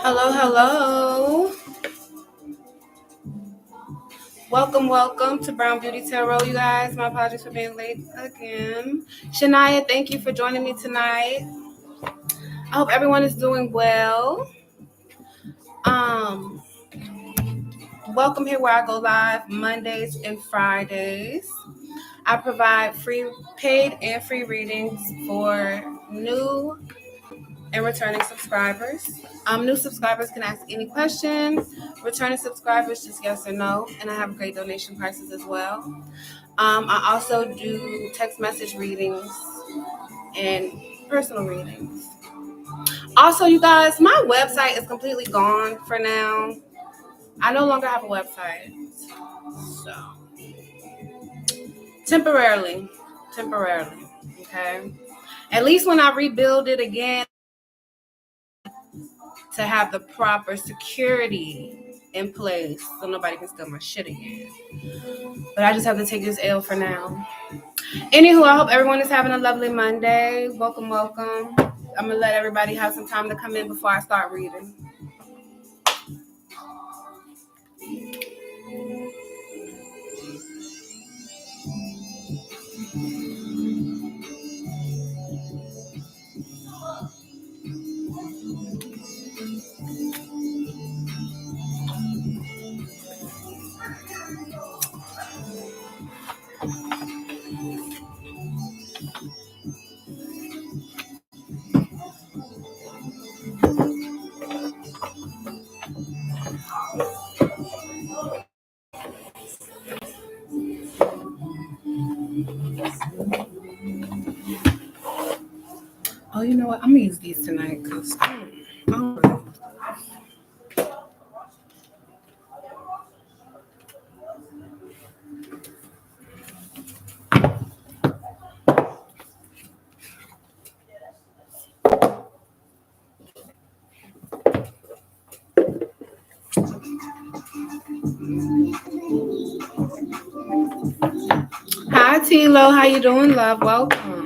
Hello, hello. Welcome to Brown Beauty Tarot, you guys. My apologies for being late again. Shania, thank you for joining me tonight. I hope everyone is doing well. Um, Welcome here where I go live Mondays and Fridays. I provide paid and free readings for new and returning subscribers. New subscribers can ask any questions. Returning subscribers, just yes or no. And I have great donation prices as well. I also do text message readings and personal readings. Also, you guys, my website is completely gone for now. I no longer have a website. So, temporarily. Okay. At least when I rebuild it again, to have the proper security in place so nobody can steal my shit again. But I just have to take this L for now. Anywho, I hope everyone is having a lovely Monday. Welcome. I'm going to let everybody have some time to come in before I start reading. Oh, you know what? I'm going to use these tonight because Hi, Tilo. How you doing, love? Welcome.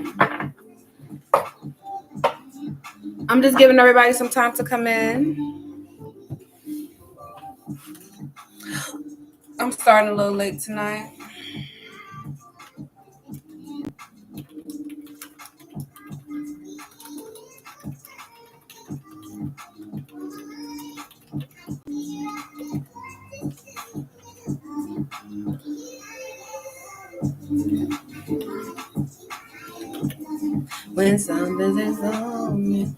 I'm just giving everybody some time to come in. I'm starting a little late tonight. When something is on me.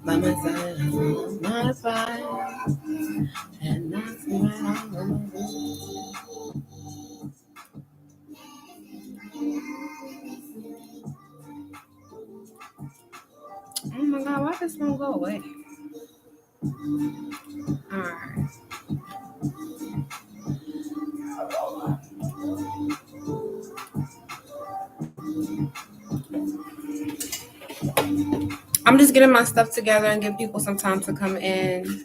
By my side, I'm not fine. And that's what I'm gonna do. Oh my God, why this won't go away? Alright. I'm just getting my stuff together and give people some time to come in.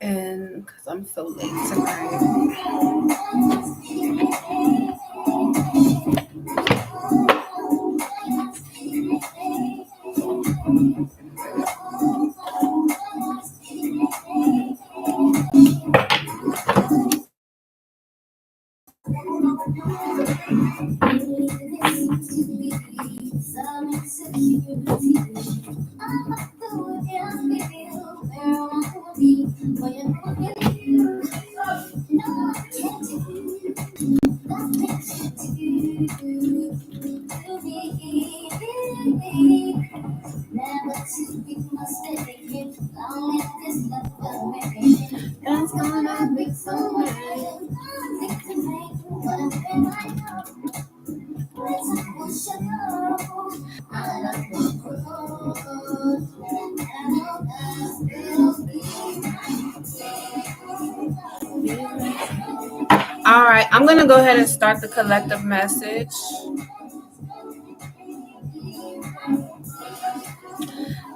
And because I'm so late tonight. All right, I'm going to go ahead and start the collective message.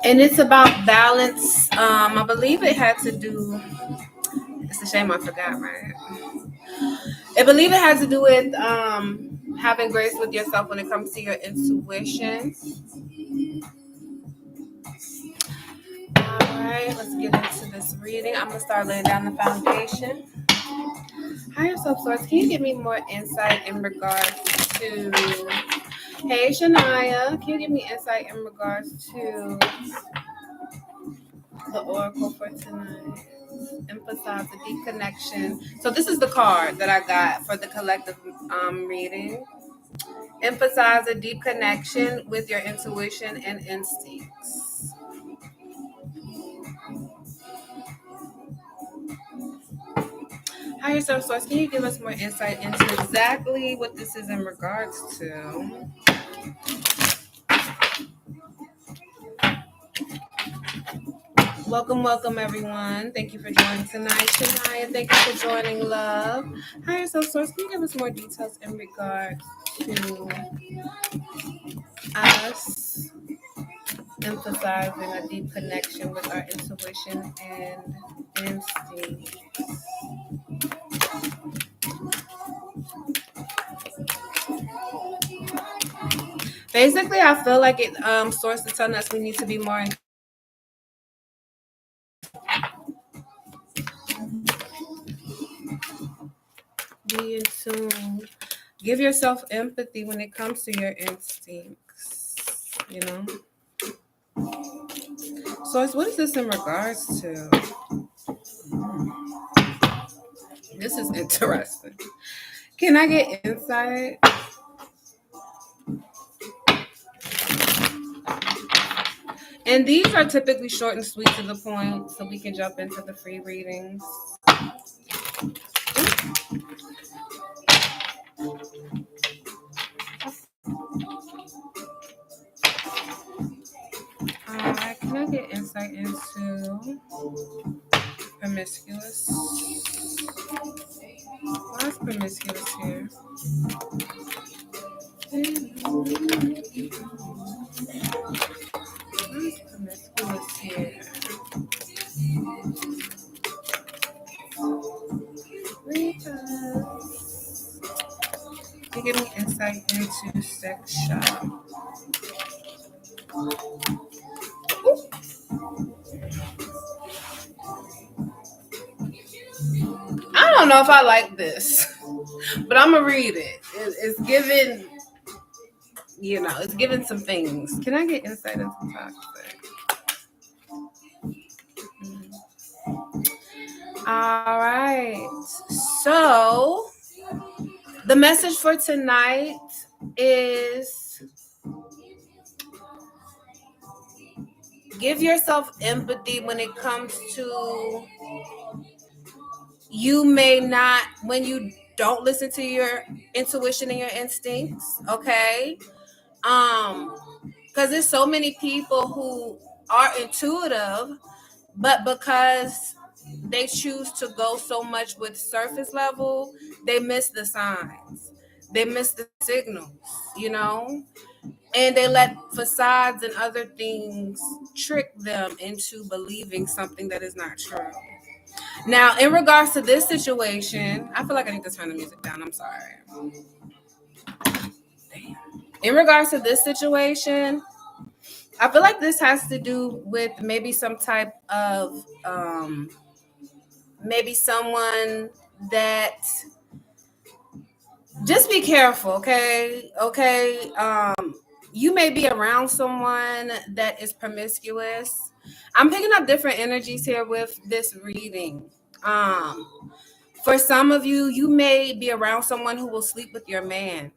And it's about balance. I believe it had to do, it's a shame I forgot, right? I believe it has to do with having grace with yourself when it comes to your intuition. All right, let's get into this reading. I'm going to start laying down the foundation. Higher self source, can you give me more insight in regards to... Hey, Shania, can you give me insight in regards to the oracle for tonight? Emphasize the deep connection. So this is the card that I got for the collective reading. Emphasize a deep connection with your intuition and instincts. Higher self source, can you give us more insight into exactly what this is in regards to? Welcome, everyone. Thank you for joining tonight. Shania, thank you for joining, love. Higher self source, can you give us more details in regards to us emphasizing a deep connection with our intuition and instinct? Basically, I feel like it source is telling us we need to be more be in tune. Give yourself empathy when it comes to your instincts, you know? Source, what is this in regards to? This is interesting. Can I get insight? And these are typically short and sweet to the point, so we can jump into the free readings. Alright, can I get insight into promiscuous? Why is promiscuous here? Why is promiscuous here? Because you give me insight into sex shop. I don't know if I like this, but I'm gonna read it. It's given, it's given some things. Can I get insight into toxic? All right. So the message for tonight is give yourself empathy when it comes to you may not, when you don't listen to your intuition and your instincts, okay? Because there's so many people who are intuitive, but because they choose to go so much with surface level, they miss the signs, they miss the signals, and they let facades and other things trick them into believing something that is not true. Now, in regards to this situation, I feel like I need to turn the music down. I'm sorry. Damn. In regards to this situation, I feel like this has to do with maybe some type of maybe someone that, just be careful, okay? You may be around someone that is promiscuous. I'm picking up different energies here with this reading. For some of you, you may be around someone who will sleep with your man.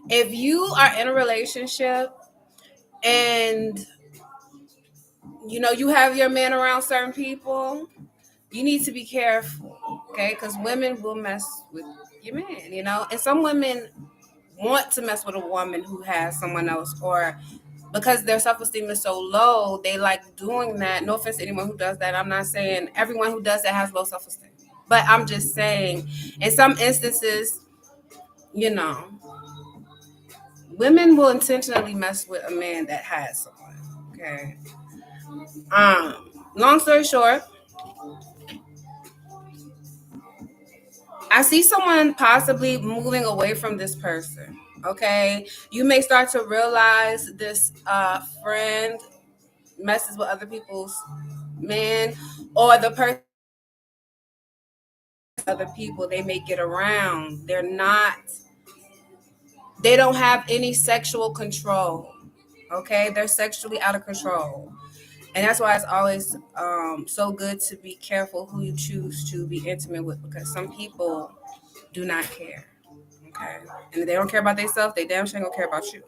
If you are in a relationship and you have your man around certain people, you need to be careful, okay? Because women will mess with your man, and some women want to mess with a woman who has someone else, or because their self-esteem is so low, they like doing that. No offense to anyone who does that. I'm not saying everyone who does that has low self-esteem, but I'm just saying in some instances, women will intentionally mess with a man that has someone, okay? Long story short, I see someone possibly moving away from this person. Okay, you may start to realize this friend messes with other people's men, or the person other people they may get around. They don't have any sexual control. Okay, they're sexually out of control. And that's why it's always so good to be careful who you choose to be intimate with, because some people do not care. Okay. And if they don't care about themselves, they damn sure ain't gonna care about you.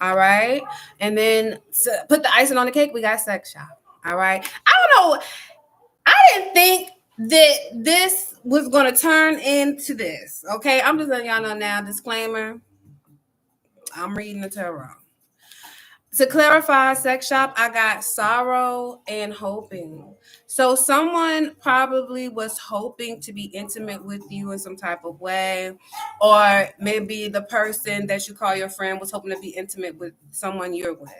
All right. And then to put the icing on the cake, we got sex shop. All right. I don't know. I didn't think that this was gonna turn into this. Okay. I'm just letting y'all know now. Disclaimer. I'm reading the tarot. To clarify, sex shop, I got sorrow and hoping. So someone probably was hoping to be intimate with you in some type of way, or maybe the person that you call your friend was hoping to be intimate with someone you're with.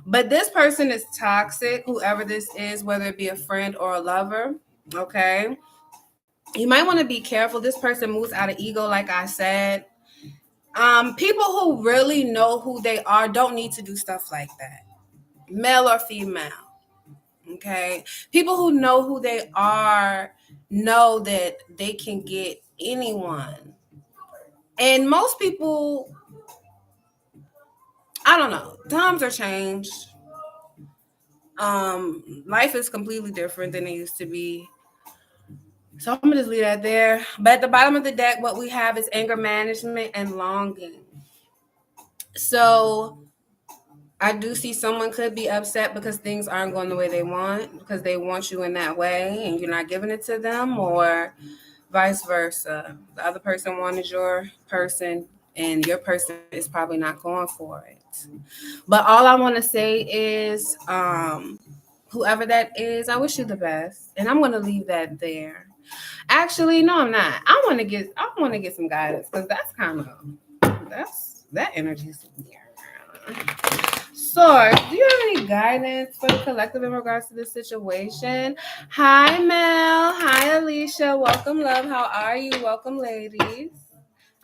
But this person is toxic, whoever this is, whether it be a friend or a lover. Okay. You might want to be careful. This person moves out of ego, like I said. People who really know who they are don't need to do stuff like that, male or female. Okay, people who know who they are know that they can get anyone, and most people, I don't know, times are changed. Life is completely different than it used to be. So I'm gonna just leave that there. But at the bottom of the deck, what we have is anger management and longing. So I do see someone could be upset because things aren't going the way they want, because they want you in that way and you're not giving it to them, or vice versa. The other person wanted your person and your person is probably not going for it. But all I want to say is, whoever that is, I wish you the best. And I'm going to leave that there. Actually, no, I'm not. I want to get some guidance, because that energy's weird. So, do you have any guidance for the collective in regards to this situation? Hi, Mel. Hi, Alicia. Welcome, love. How are you? Welcome, ladies.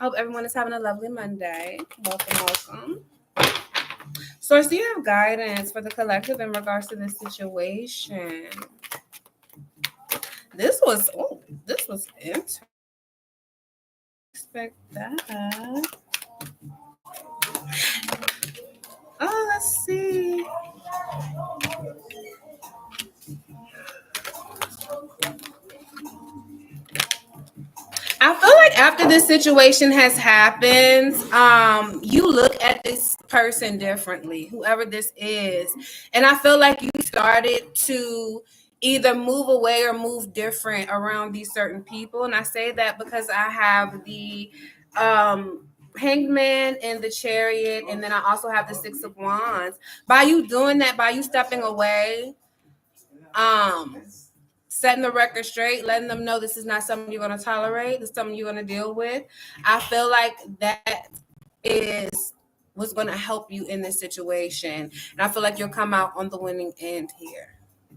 I hope everyone is having a lovely Monday. Welcome. Source, do you have guidance for the collective in regards to this situation? This was interesting. Expect that. Oh, let's see. I feel like after this situation has happened, you look at this person differently, whoever this is. And I feel like you started to either move away or move different around these certain people. And I say that because I have the hanged man and the chariot, and then I also have the 6 of Wands. By you doing that, by you stepping away, um setting the record straight, letting them know this is not something you're going to tolerate, this is something you're going to deal with. I feel like that is what's going to help you in this situation. And I feel like you'll come out on the winning end here.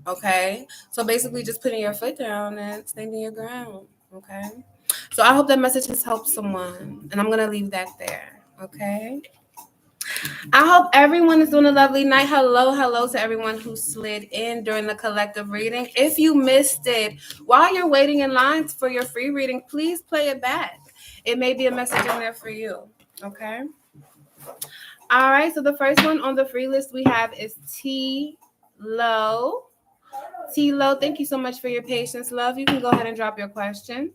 Okay? So basically just putting your foot down and standing your ground. Okay? So I hope that message has helped someone. And I'm going to leave that there. Okay? I hope everyone is doing a lovely night. Hello to everyone who slid in during the collective reading. If you missed it, while you're waiting in lines for your free reading, please play it back. It may be a message in there for you. Okay? All right, so the first one on the free list we have is T. Low. T. Low, thank you so much for your patience, love. You can go ahead and drop your question.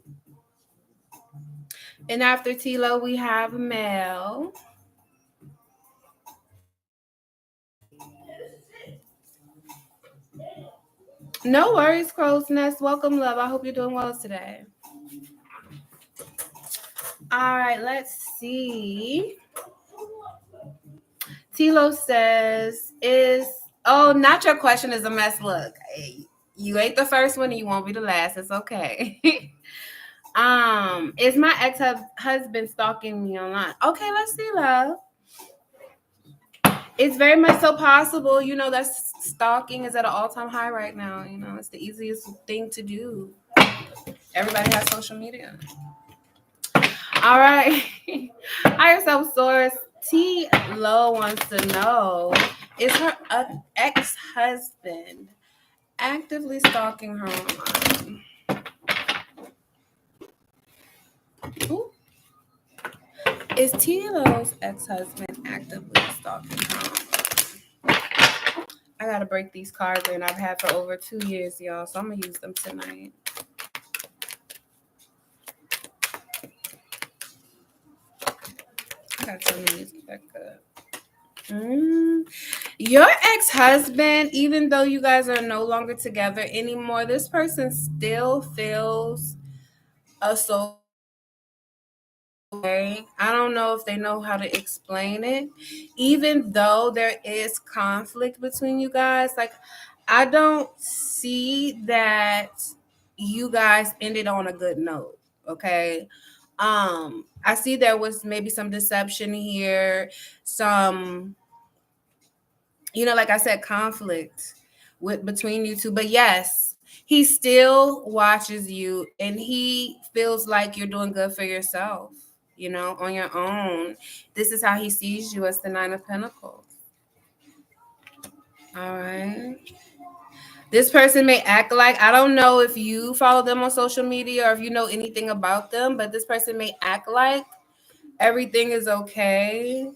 And after T. Low, we have Mel. No worries, Crow's Nest. Welcome, love. I hope you're doing well today. All right, let's see. Tilo says, not your question is a mess. Look, you ain't the first one and you won't be the last. It's okay. Is my ex-husband stalking me online? Okay, let's see, love. It's very much so possible. You know, that stalking is at an all-time high right now. You know, it's the easiest thing to do. Everybody has social media. All right. Higher self source T Lo wants to know, is her ex-husband actively stalking her online? Ooh. Is T Lo's ex-husband actively stalking her? I gotta break these cards in. I've had for over 2 years, y'all, so I'm gonna use them tonight. I gotta turn the music back up. Your ex-husband, even though you guys are no longer together anymore, this person still feels a soul. I don't know if they know how to explain it. Even though there is conflict between you guys, like, I don't see that you guys ended on a good note. Okay. I see there was maybe some deception here, some, like I said, conflict between you two. But yes, he still watches you and he feels like you're doing good for yourself, on your own. This is how he sees you, as the Nine of Pentacles. All right. This person may act like, I don't know if you follow them on social media or if you know anything about them, but this person may act like everything is okay.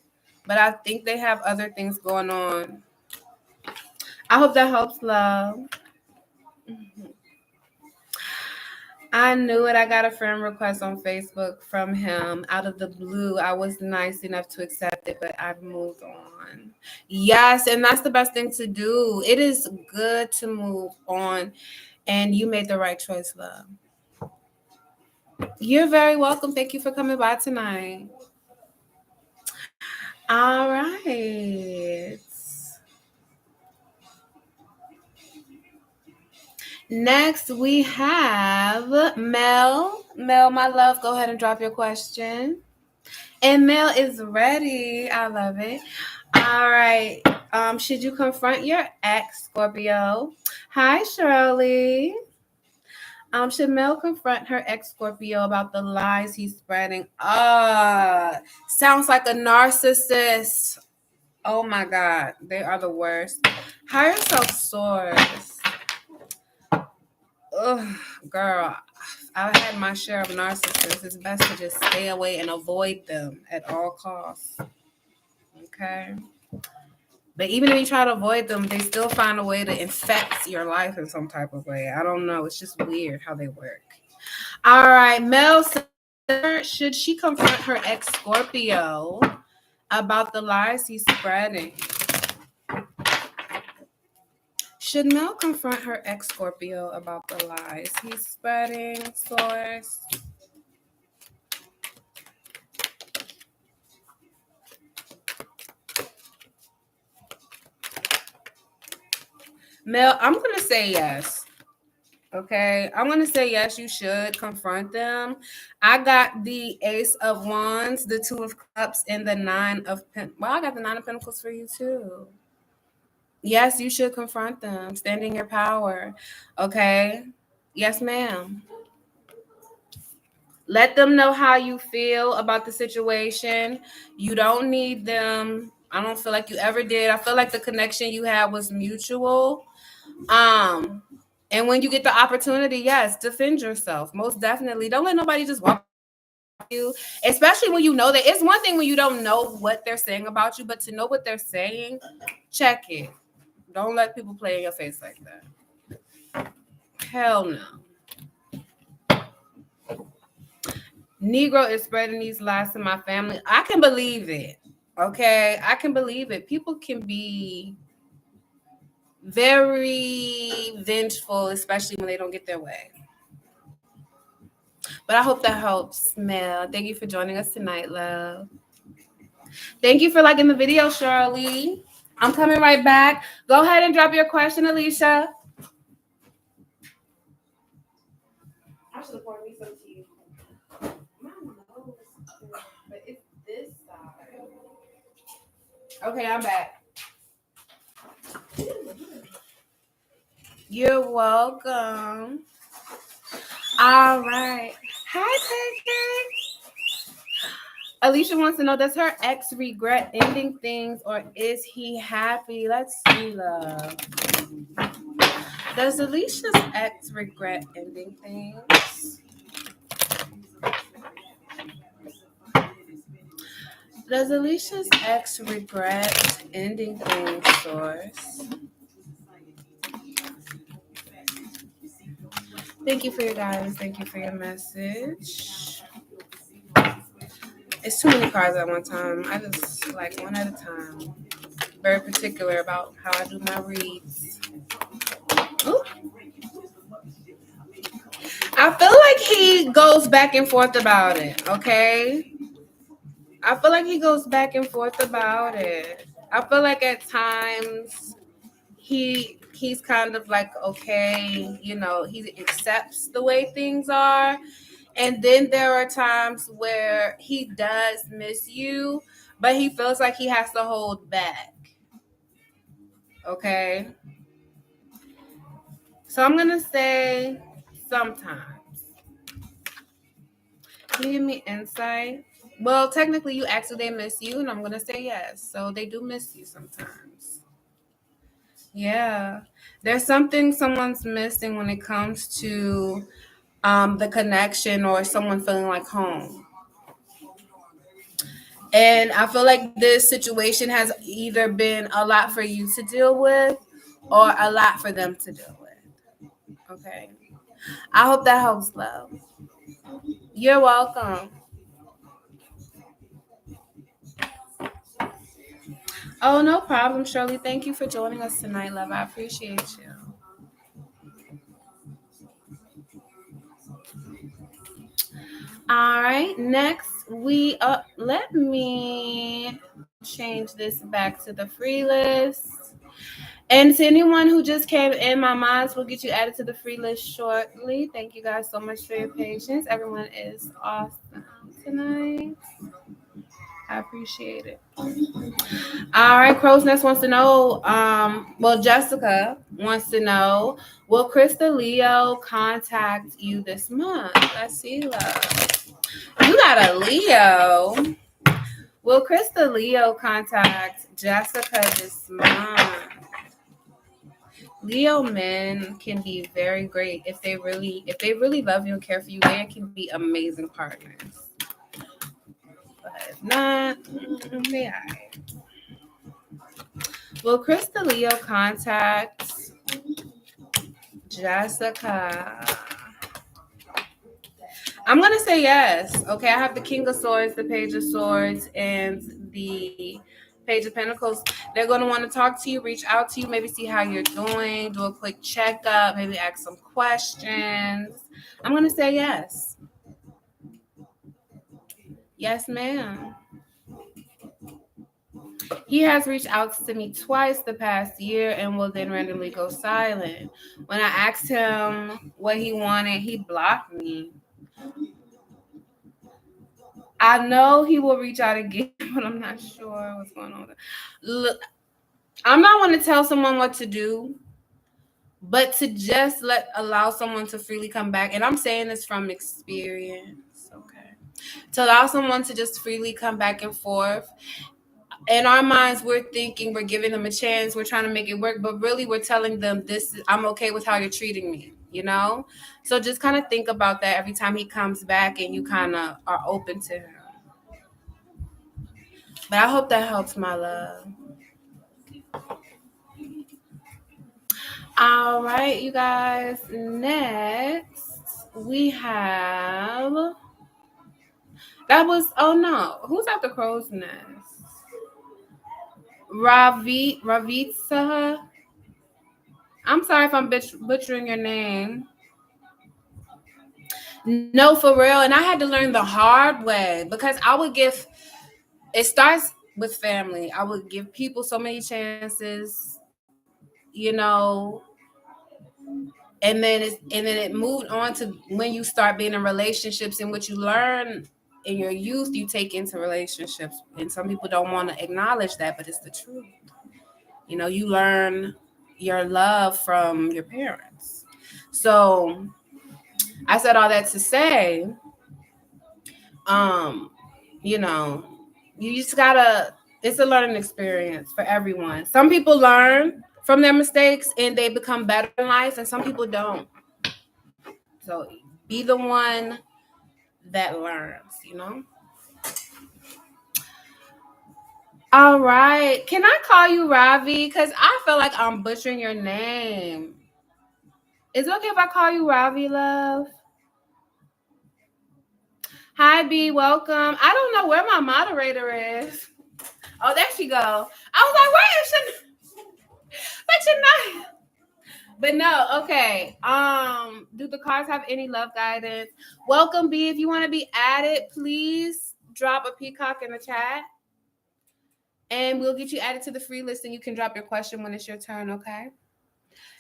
But I think they have other things going on. I hope that helps, love. I knew it. I got a friend request on Facebook from him out of the blue. I was nice enough to accept it, but I've moved on. Yes, and that's the best thing to do. It is good to move on, and you made the right choice, love. You're very welcome. Thank you for coming by tonight. All right. Next, we have Mel. Mel, my love, go ahead and drop your question. And Mel is ready. I love it. All right. Should you confront your ex, Scorpio? Hi, Shirley. Should Mel confront her ex, Scorpio, about the lies he's spreading? Sounds like a narcissist. Oh my God, they are the worst. Higher self source. Ugh, girl, I've had my share of narcissists. It's best to just stay away and avoid them at all costs. Okay. But even if you try to avoid them, they still find a way to infect your life in some type of way. I don't know. It's just weird how they work. All right, Mel, should she confront her ex Scorpio about the lies he's spreading? Should Mel confront her ex Scorpio about the lies he's spreading, source? Mel, I'm going to say yes. Okay, I'm going to say yes, you should confront them. I got the Ace of Wands, the Two of Cups, and the Nine of Pentacles. Well, I got the Nine of Pentacles for you too. Yes, you should confront them. Stand in your power. Okay? Yes, ma'am. Let them know how you feel about the situation. You don't need them. I don't feel like you ever did. I feel like the connection you had was mutual. And when you get the opportunity, yes, defend yourself. Most definitely. Don't let nobody just walk you, especially when you know that. It's one thing when you don't know what they're saying about you, but to know what they're saying, check it. Don't let people play in your face like that. Hell no. Negro is spreading these lies to my family. I can believe it. Okay, I can believe it. People can be very vengeful, especially when they don't get their way. But I hope that helps, Mel. Thank you for joining us tonight, love. Thank you for liking the video, Shirley. I'm coming right back. Go ahead and drop your question, Alicia. I should have poured me some tea. My nose, but it's this side. Okay, I'm back. You're welcome. All right. Hi, Peggy. Alicia wants to know, does her ex regret ending things or is he happy? Let's see, love. Does Alicia's ex regret ending things? Does Alicia's ex regret ending things, Source? Thank you for your guidance. Thank you for your message. It's too many cards at one time. I just like one at a time. Very particular about how I do my reads. Ooh. I feel like he goes back and forth about it, okay? I feel like he goes back and forth about it. I feel like at times he's kind of like, okay, he accepts the way things are. And then there are times where he does miss you, but he feels like he has to hold back. Okay? So I'm going to say sometimes. Can you give me insight? Well, technically, you asked if they miss you, and I'm going to say yes. So they do miss you sometimes. Yeah. There's something someone's missing when it comes to the connection or someone feeling like home. And I feel like this situation has either been a lot for you to deal with or a lot for them to deal with. Okay. I hope that helps, love. You're welcome. Oh, no problem, Shirley. Thank you for joining us tonight, love. I appreciate you. All right. Next, let me change this back to the free list. And to anyone who just came in, my mods will get you added to the free list shortly. Thank you guys so much for your patience. Everyone is awesome tonight. I appreciate it. All right, Crow's Nest wants to know, Jessica wants to know, will Krista Leo contact you this month? Let's see, love. You got a Leo. Will Krista Leo contact Jessica this month? Leo men can be very great if they really love you and care for you. They can be amazing partners. But if not, they are. Will Krista Leo contact Jessica? I'm gonna say yes. Okay, I have the King of Swords, the Page of Swords, and the Page of Pentacles. They're gonna want to talk to you, reach out to you, maybe see how you're doing, do a quick checkup, maybe ask some questions. I'm gonna say yes. Yes, ma'am. He has reached out to me twice the past year and will then randomly go silent. When I asked him what he wanted, he blocked me. I know he will reach out again, but I'm not sure what's going on. Look, I'm not want to tell someone what to do, but to just allow someone to freely come back. And I'm saying this from experience, okay? To allow someone to just freely come back and forth. In our minds, we're thinking we're giving them a chance, we're trying to make it work, but really we're telling them I'm okay with how you're treating me. So just kind of think about that every time he comes back and you kind of are open to him. But I hope that helps, my love. All right, you guys. Next, we have. Oh no. Who's at the crow's nest? Ravitsa. I'm sorry if I'm butchering your name. No, for real. And I had to learn the hard way because it starts with family. I would give people so many chances, and then it moved on to when you start being in relationships, and what you learn in your youth you take into relationships, and some people don't want to acknowledge that, but it's the truth. You learn your love from your parents. So I said all that to say, um, you know, you just gotta, it's a learning experience for everyone. Some people learn from their mistakes and they become better in life, and some people don't. So be the one that learns, you know? All right. Can I call you Ravi? Because I feel like I'm butchering your name. Is it okay if I call you Ravi, love? Hi, B. Welcome. I don't know where my moderator is. Oh, there she go. I was like, where is she? But you're not. But no, okay. Do the cards have any love guidance? Welcome, B. If you want to be added, please drop a peacock in the chat. And we'll get you added to the free list, and you can drop your question when it's your turn, okay?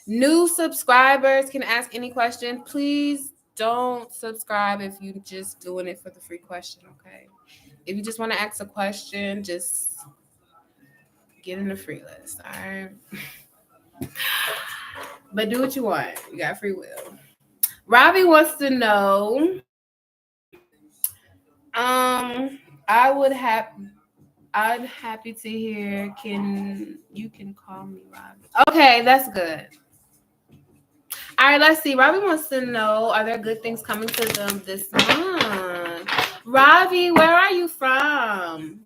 New subscribers can ask any question. Please don't subscribe if you're just doing it for the free question, okay? If you just want to ask a question, just get in the free list, all right? But do what you want. You got free will. Robbie wants to know, I would have I'm happy to hear. You can call me Robbie. Okay, that's good. All right, let's see. Robbie wants to know, are there good things coming to them this month? Robbie, where are you from?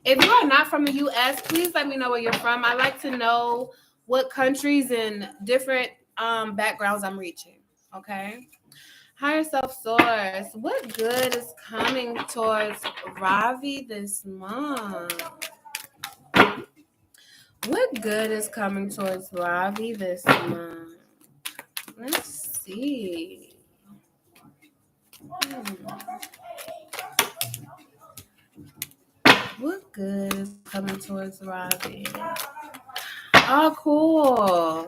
If you are not from the U.S., please let me know where you're from. I like to know what countries and different backgrounds I'm reaching. Okay. Higher self source. What good is coming towards Ravi this month? What good is coming towards Ravi this month? Let's see. What good is coming towards Ravi? Oh, cool.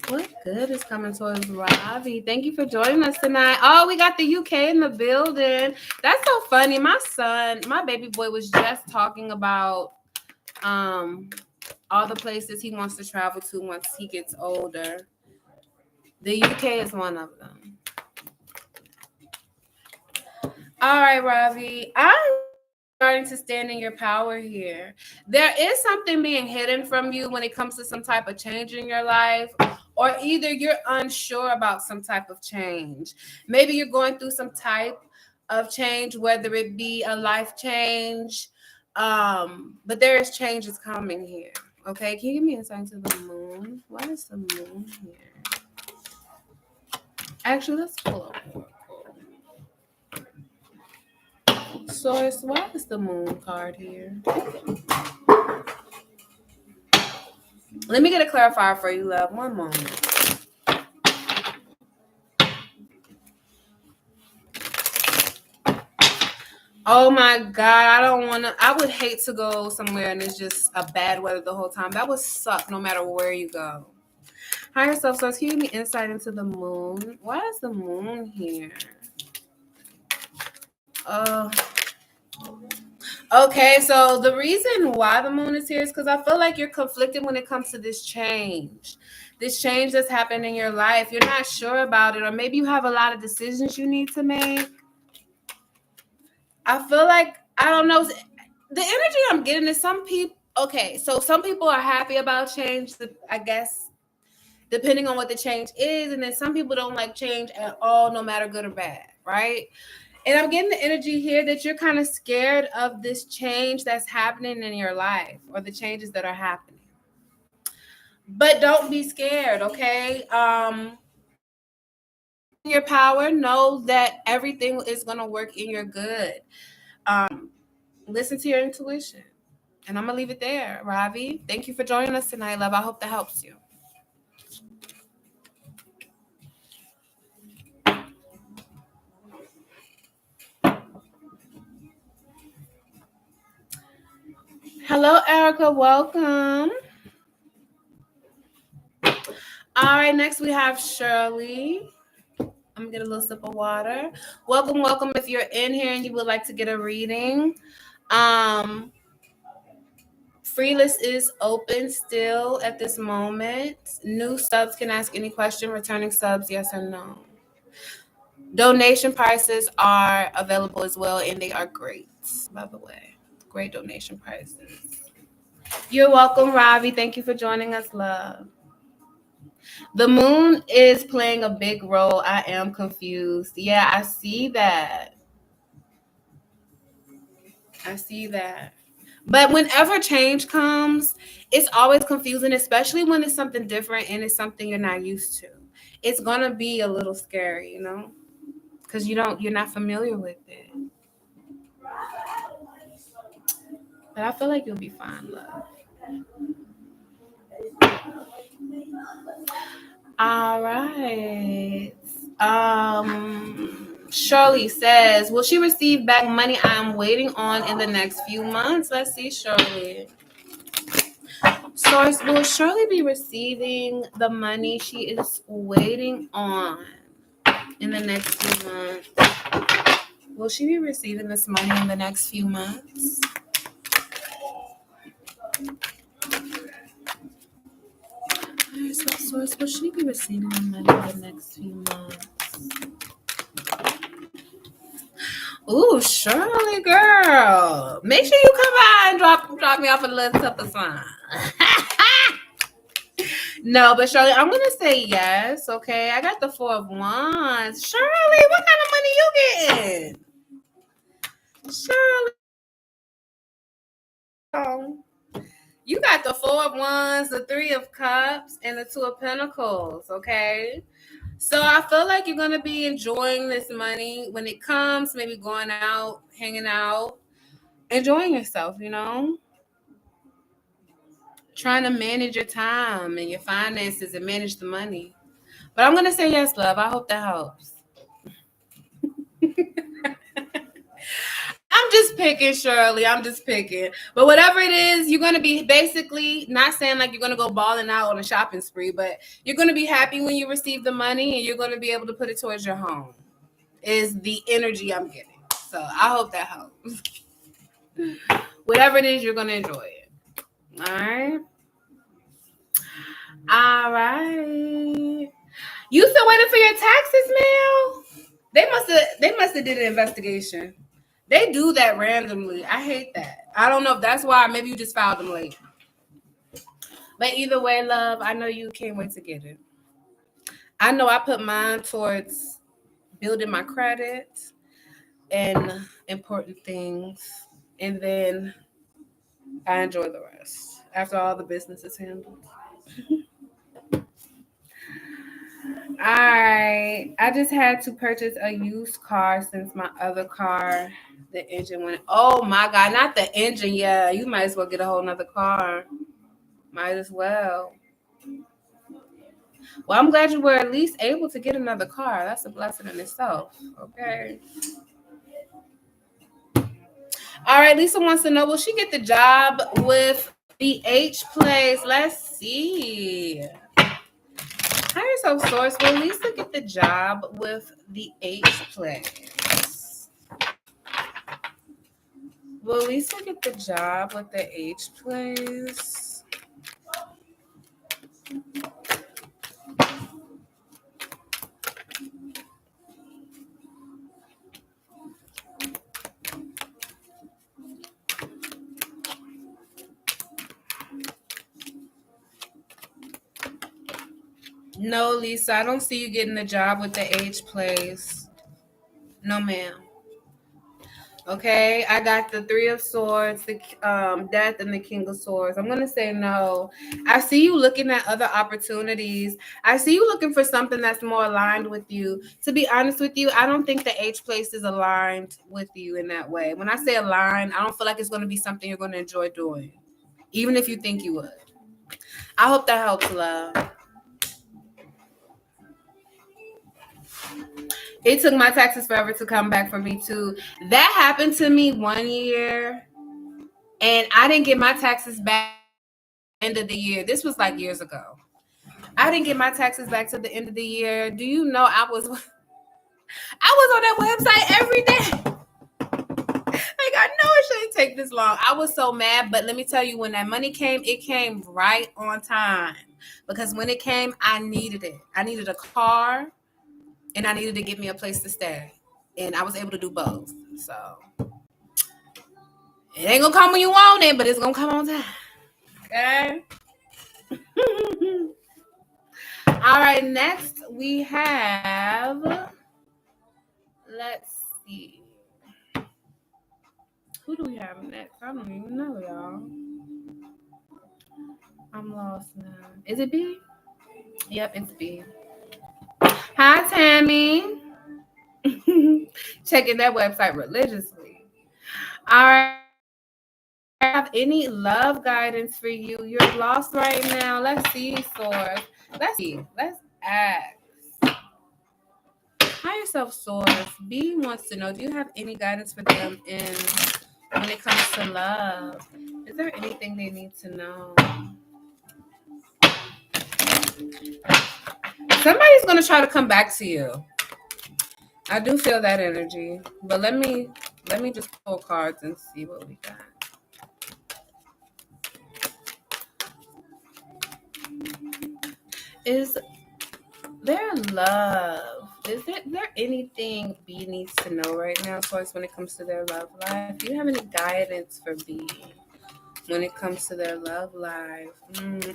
What good is coming towards Ravi? Thank you for joining us tonight. Oh, we got the UK in the building. That's so funny. My son, my baby boy, was just talking about all the places he wants to travel to once he gets older. The UK is one of them. All right, Ravi. I'm starting to stand in your power here. There is something being hidden from you when it comes to some type of change in your life, or either you're unsure about some type of change. Maybe you're going through some type of change, whether it be a life change, but there is changes coming here. Okay, can you give me insight to the moon? What is the moon here? Actually, let's pull up. Source, why is the moon card here? Let me get a clarifier for you, love. One moment. Oh my God, I would hate to go somewhere and it's just a bad weather the whole time. That would suck no matter where you go. Higher self source, can you give me insight into the moon? Why is the moon here? Okay, so the reason why the moon is here is because I feel like you're conflicted when it comes to this change. This change that's happening in your life. You're not sure about it, or maybe you have a lot of decisions you need to make. I feel like, I don't know. The energy I'm getting is some people, okay, so some people are happy about change, I guess, depending on what the change is. And then some people don't like change at all, no matter good or bad, right? And I'm getting the energy here that you're kind of scared of this change that's happening in your life, or the changes that are happening. But don't be scared, okay? In your power, know that everything is going to work in your good. Listen to your intuition. And I'm going to leave it there. Ravi, thank you for joining us tonight, love. I hope that helps you. Hello, Erica. Welcome. All right, next we have Shirley. I'm going to get a little sip of water. Welcome, welcome. If you're in here and you would like to get a reading, Free list is open still at this moment. New subs can ask any question. Returning subs, yes or no. Donation prices are available as well, and they are great, by the way. Great donation prices. You're welcome, Ravi. Thank you for joining us, love. The moon is playing a big role. I am confused. Yeah, I see that. I see that. But whenever change comes, it's always confusing, especially when it's something different and it's something you're not used to. It's gonna be a little scary, because you're not familiar with it. But I feel like you'll be fine, love. All right. Shirley says, will she receive back money I'm waiting on in the next few months? Let's see, Shirley. Source, will Shirley be receiving the money she is waiting on in the next few months? Will she be receiving this money in the next few months? Source, will she be receiving the money in the next few months? Ooh, Shirley, girl. Make sure you come by and drop me off a little supper sign. No, but Shirley, I'm gonna say yes. Okay, I got the 4 of Wands. Shirley, what kind of money you getting? Shirley, you got the 4 of Wands, the 3 of Cups, and the 2 of Pentacles. Okay. So I feel like you're gonna be enjoying this money when it comes. Maybe going out, hanging out, enjoying yourself. Trying to manage your time and your finances and manage the money. But I'm gonna say yes, love. I hope that helps. I'm just picking, Shirley. I'm just picking. But whatever it is, you're going to be basically not saying like you're going to go balling out on a shopping spree, but you're going to be happy when you receive the money and you're going to be able to put it towards your home, is the energy I'm getting. So I hope that helps. Whatever it is, you're going to enjoy it. All right. All right. You still waiting for your taxes, Mel? They must have did an investigation. They do that randomly. I hate that. I don't know if that's why. Maybe you just filed them late. But either way, love, I know you can't wait to get it. I know I put mine towards building my credit and important things. And then I enjoy the rest after all the business is handled. All right. I just had to purchase a used car since my other car, the engine went. Oh my God, not the engine. Yeah, you might as well get a whole nother car. Might as well. Well, I'm glad you were at least able to get another car. That's a blessing in itself. Okay. All right. Lisa wants to know, will she get the job with the H Place? Let's see. Hire yourself, Source. Will Lisa get the job with the H Place? Will Lisa get the job with the H Place? No, Lisa, I don't see you getting the job with the H Place. No, ma'am. Okay, I got the 3 of Swords, the Death, and the King of Swords. I'm gonna say no. I see you looking at other opportunities. I see you looking for something that's more aligned with you. To be honest with you, I don't think the H Place is aligned with you in that way. When I say aligned, I don't feel like it's gonna be something you're gonna enjoy doing, even if you think you would. I hope that helps, love. It took my taxes forever to come back for me too. That happened to me one year, and I didn't get my taxes back at the end of the year. This was like years ago. I didn't get my taxes back to the end of the year. Do you know I was on that website every day? Like, I know it shouldn't take take this long. I was so mad, but let me tell you, when that money came, it came right on time. Because when it came, I needed it. I needed a car, and I needed to get me a place to stay. And I was able to do both. So it ain't gonna come when you want it, but it's gonna come on time. Okay. All right, next we have, let's see. Who do we have next? I don't even know, y'all. I'm lost now. Is it B? Yep, it's B. Hi, Tammy. Checking that website religiously. All right. Have any love guidance for you? You're lost right now. Let's see, Source. Let's see. Let's ask. Hi yourself, Source. B wants to know, do you have any guidance for them in when it comes to love? Is there anything they need to know? Somebody's gonna try to come back to you. I do feel that energy, but let me just pull cards and see what we got. Is there love? Is there anything B needs to know right now, Source, when it comes to their love life? Do you have any guidance for B when it comes to their love life?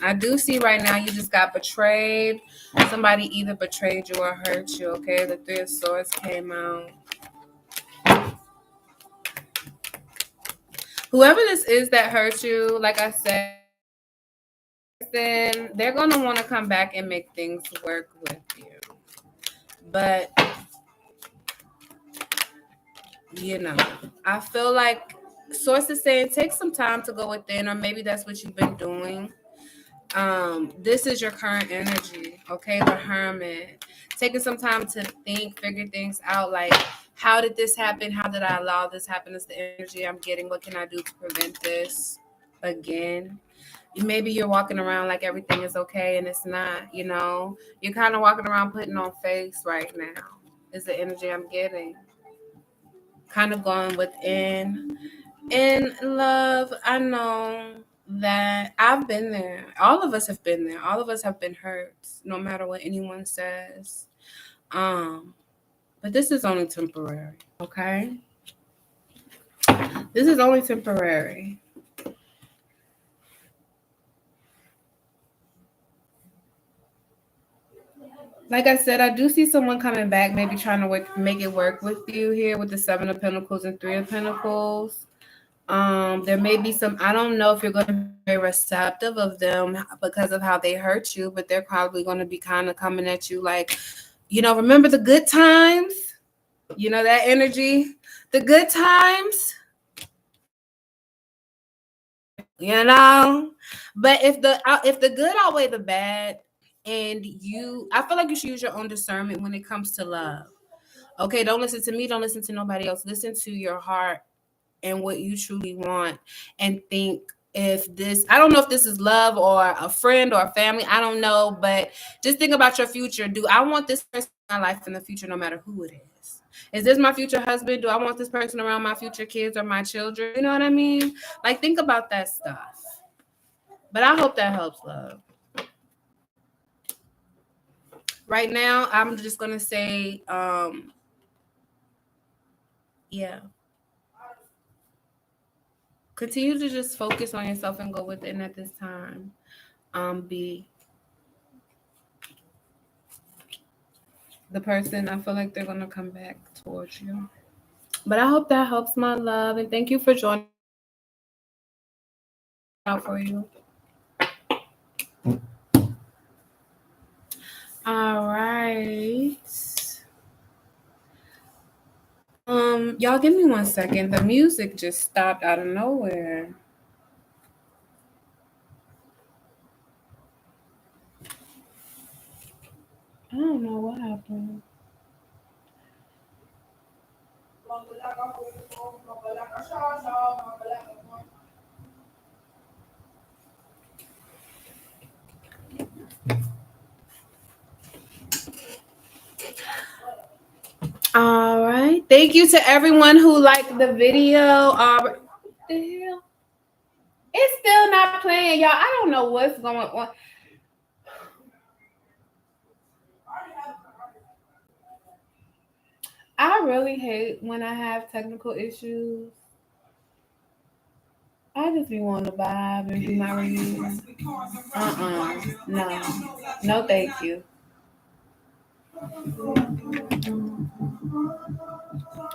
I do see right now you just got betrayed. Somebody either betrayed you or hurt you, okay? The Three of Swords came out. Whoever this is that hurt you, like I said, then they're going to want to come back and make things work with you. But, I feel like Source is saying take some time to go within, or maybe that's what you've been doing. This is your current energy, okay? The Hermit. Taking some time to think, figure things out, like, how did this happen? How did I allow this happen? Is the energy I'm getting? What can I do to prevent this again? Maybe you're walking around like everything is okay and it's not, You're kind of walking around putting on face right now. Is the energy I'm getting. Kind of going within. In love, I know that I've been there. All of us have been there. All of us have been hurt, no matter what anyone says. But this is only temporary, okay? This is only temporary. Like I said, I do see someone coming back, maybe trying to make it work with you here with the Seven of Pentacles and Three of Pentacles. There may be some, I don't know if you're going to be very receptive of them because of how they hurt you, but they're probably going to be kind of coming at you like, remember the good times? That energy, the good times, but if the good outweigh the bad, and I feel like you should use your own discernment when it comes to love. Okay, don't listen to me, don't listen to nobody else. Listen to your heart and what you truly want, and think if this, I don't know if this is love or a friend or a family, I don't know, but just think about your future. Do I want this person in my life in the future, no matter who it is? Is this my future husband? Do I want this person around my future kids or my children? You know what I mean? Like, think about that stuff. But I hope that helps, love. Right now, I'm just going to say, yeah. Continue to just focus on yourself and go within at this time. Be the person. I feel like they're going to come back towards you. But I hope that helps, my love. And thank you for joining out for you. All right. Y'all give me 1 second. The music just stopped out of nowhere. I don't know what happened. All right. Thank you to everyone who liked the video. the hell? It's still not playing, y'all. I don't know what's going on. I really hate when I have technical issues. I just be wanting to vibe and do my reviews. No. No, thank you.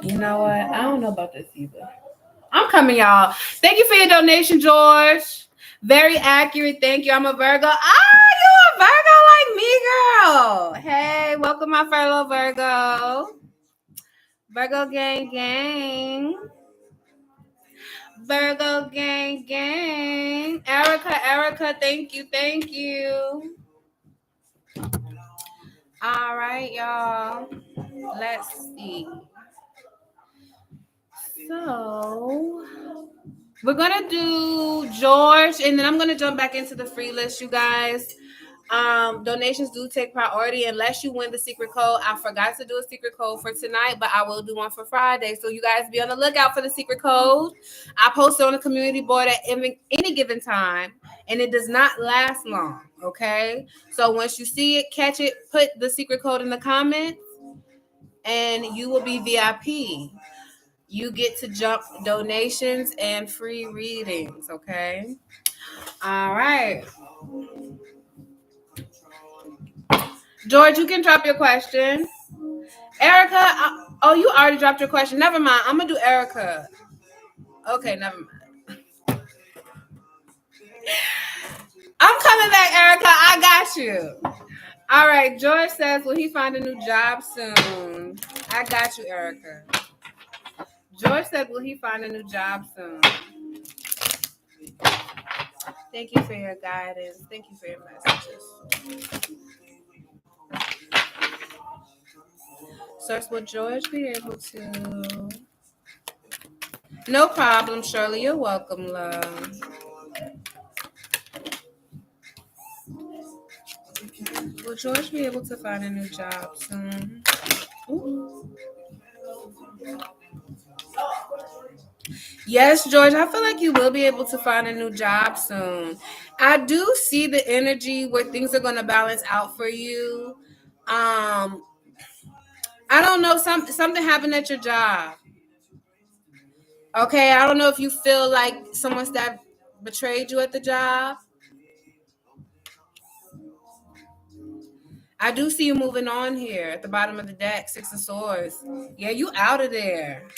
You know what? I don't know about this either. I'm coming, y'all. Thank you for your donation, George. Very accurate. Thank you. I'm a Virgo. You a Virgo like me, girl. Hey, welcome my fellow Virgo. Virgo gang gang. Virgo gang gang. Erica, thank you. All right, y'all. Let's see. So we're gonna do George, and then I'm gonna jump back into the free list, you guys. Donations do take priority unless you win the secret code. I forgot to do a secret code for tonight, but I will do one for Friday. So you guys be on the lookout for the secret code. I post it on the community board at any given time, and it does not last long. Okay, so once you see it, catch it, put the secret code in the comments, and you will be VIP. You get to jump donations and free readings. Okay. All right. George, you can drop your question. Erica, you already dropped your question. Never mind. I'm going to do Erica. Okay, never mind. I'm coming back, Erica. I got you. All right. George says, will he find a new job soon? I got you, Erica. George said, will he find a new job soon? Thank you for your guidance. Thank you for your messages. Source, will George be able to? No problem, Shirley. You're welcome, love. Will George be able to find a new job soon? Ooh. Yes, George, I feel like you will be able to find a new job soon. I do see the energy where things are going to balance out for you. I don't know, something happened at your job. Okay, I don't know if you feel like someone that betrayed you at the job. I do see you moving on here at the bottom of the deck, Six of Swords. Yeah, you out of there.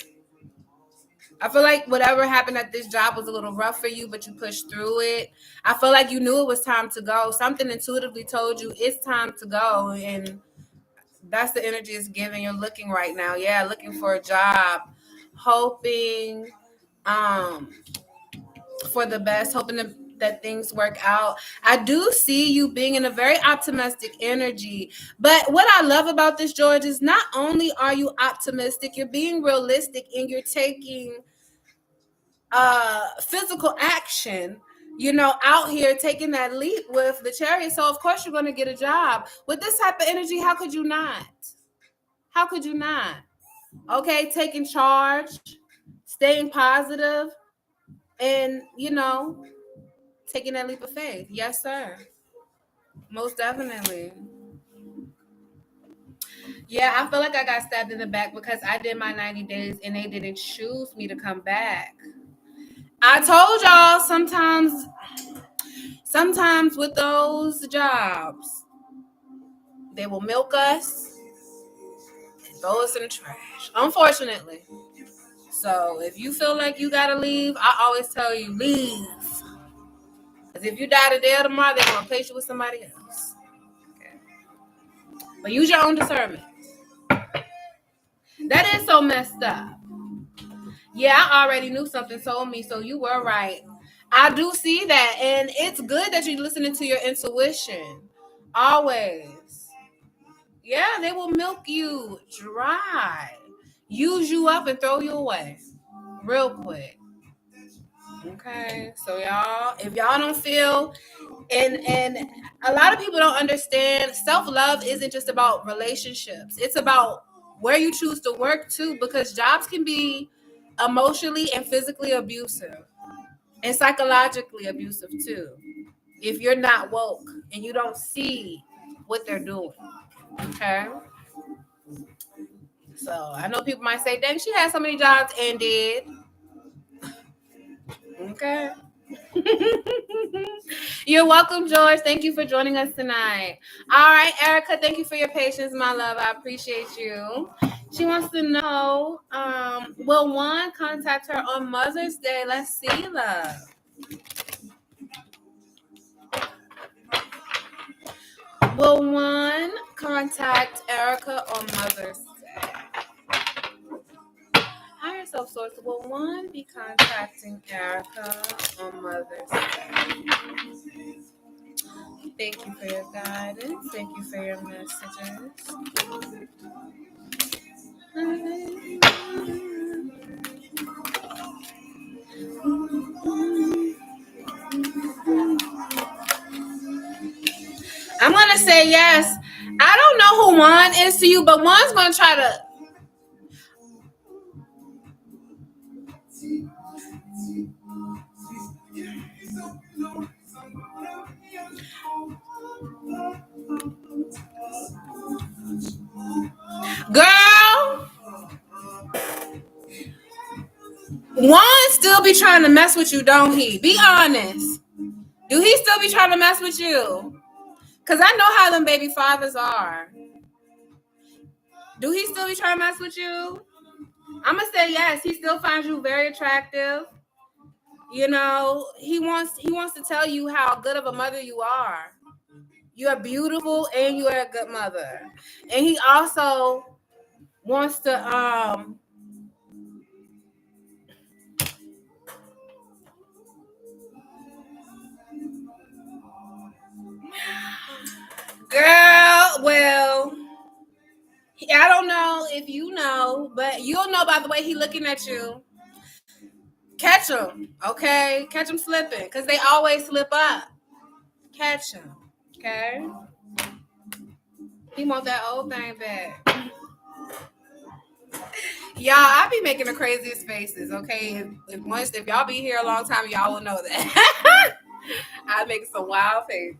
I feel like whatever happened at this job was a little rough for you, but you pushed through it. I feel like you knew it was time to go. Something intuitively told you it's time to go. And that's the energy it's giving. You're looking right now. Yeah, looking for a job. Hoping for the best. Hoping that things work out. I do see you being in a very optimistic energy. But what I love about this, George, is not only are you optimistic, you're being realistic and you're taking physical action, out here taking that leap with the Chariot. So of course you're going to get a job. With this type of energy, how could you not? How could you not? Okay, taking charge, staying positive, and taking that leap of faith. Yes, sir. Most definitely. Yeah, I feel like I got stabbed in the back because I did my 90 days and they didn't choose me to come back. I told y'all sometimes with those jobs, they will milk us and throw us in the trash, unfortunately. So if you feel like you gotta leave, I always tell you, leave. Because if you die today or tomorrow, they're gonna replace you with somebody else. Okay. But use your own discernment. That is so messed up. Yeah, I already knew something told me, so you were right. I do see that, and it's good that you're listening to your intuition. Always. Yeah, they will milk you dry, use you up, and throw you away real quick. Okay, so y'all, if y'all don't feel, and a lot of people don't understand, self-love isn't just about relationships. It's about where you choose to work too, because jobs can be emotionally and physically abusive and psychologically abusive too. If you're not woke and you don't see what they're doing. Okay. So I know people might say, dang, she had so many jobs and did. Okay. You're welcome, George. Thank you for joining us tonight. All right, Erica, thank you for your patience, my love. I appreciate you. She wants to know, will one contact her on Mother's Day? Let's see, love. Will one contact Erica on Mother's Day? Higher self source. Will one be contacting Erica on Mother's Day? Thank you for your guidance. Thank you for your messages. I'm going to say yes. I don't know who Juan is to you, but Juan's going to try to. Girl, Juan still be trying to mess with you, don't he? Be honest. Do he still be trying to mess with you? Because I know how them baby fathers are. Do he still be trying to mess with you? I'm going to say yes. He still finds you very attractive. You know, he wants to tell you how good of a mother you are. You're beautiful and you're a good mother. And he also wants to girl, well, I don't know if you know, but you'll know by the way he looking at you. Catch him, okay? Catch him slipping, because they always slip up. Catch him, okay? He want that old thing back. Y'all, I be making the craziest faces, okay? If y'all be here a long time, y'all will know that. I make some wild faces.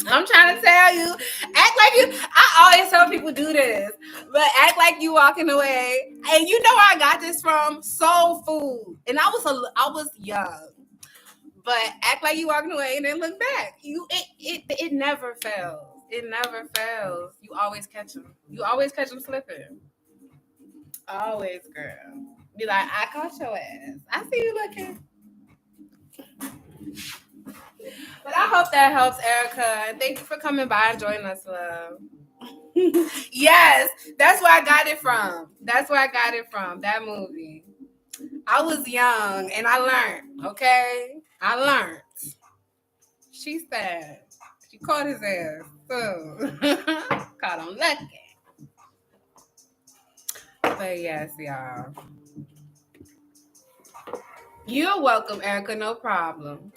I'm trying to tell you, act like you. I always tell people do this, but act like you walking away. And you know where I got this from? Soul Food. And I was young, but act like you walking away and then look back. It never fails. It never fails. You always catch them. You always catch them slipping. Always, girl. Be like, I caught your ass. I see you looking. But I hope that helps, Erica. And thank you for coming by and joining us, love. Yes, that's where I got it from. That's where I got it from, that movie. I was young and I learned, okay? I learned. She said, she caught his ass. So, caught him lucky. But yes, y'all. You're welcome, Erica. No problem.